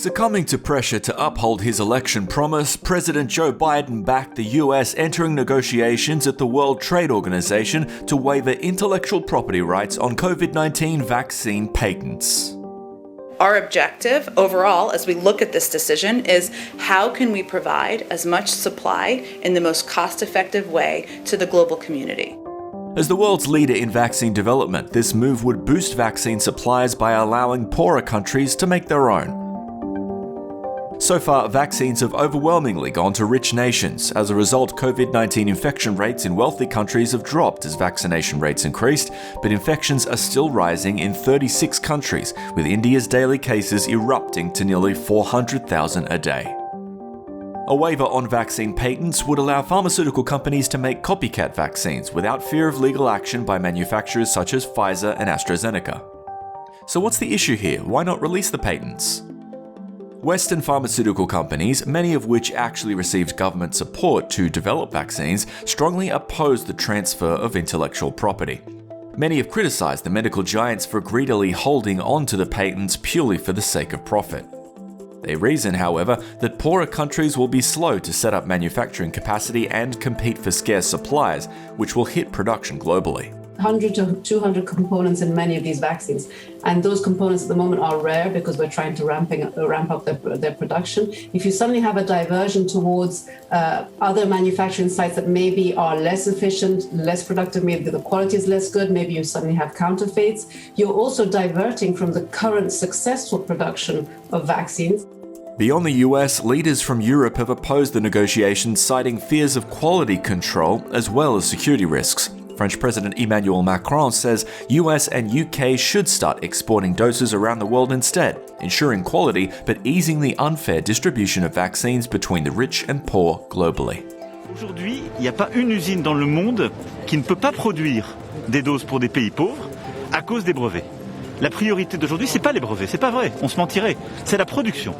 Succumbing to pressure to uphold his election promise, President Joe Biden backed the US entering negotiations at the World Trade Organization to waiver intellectual property rights on COVID-19 vaccine patents. Our objective overall, as we look at this decision, is how can we provide as much supply in the most cost-effective way to the global community? As the world's leader in vaccine development, this move would boost vaccine supplies by allowing poorer countries to make their own. So far, vaccines have overwhelmingly gone to rich nations. As a result, COVID-19 infection rates in wealthy countries have dropped as vaccination rates increased, but infections are still rising in 36 countries, with India's daily cases erupting to nearly 400,000 a day. A waiver on vaccine patents would allow pharmaceutical companies to make copycat vaccines without fear of legal action by manufacturers such as Pfizer and AstraZeneca. So what's the issue here? Why not release the patents? Western pharmaceutical companies, many of which actually received government support to develop vaccines, strongly oppose the transfer of intellectual property. Many have criticized the medical giants for greedily holding on to the patents purely for the sake of profit. They reason, however, that poorer countries will be slow to set up manufacturing capacity and compete for scarce supplies, which will hit production globally. 100 to 200 components in many of these vaccines. And those components at the moment are rare because we're trying to ramp up their production. If you suddenly have a diversion towards other manufacturing sites that maybe are less efficient, less productive, maybe the quality is less good, maybe you suddenly have counterfeits, you're also diverting from the current successful production of vaccines. Beyond the US, leaders from Europe have opposed the negotiations, citing fears of quality control as well as security risks. French President Emmanuel Macron says US and UK should start exporting doses around the world instead, ensuring quality but easing the unfair distribution of vaccines between the rich and poor globally. Aujourd'hui, il n'y a pas une usine dans le monde qui ne peut pas produire des doses pour des pays pauvres à cause des brevets. La priorité d'aujourd'hui, c'est pas les brevets, c'est pas vrai, on se mentirait, c'est la production.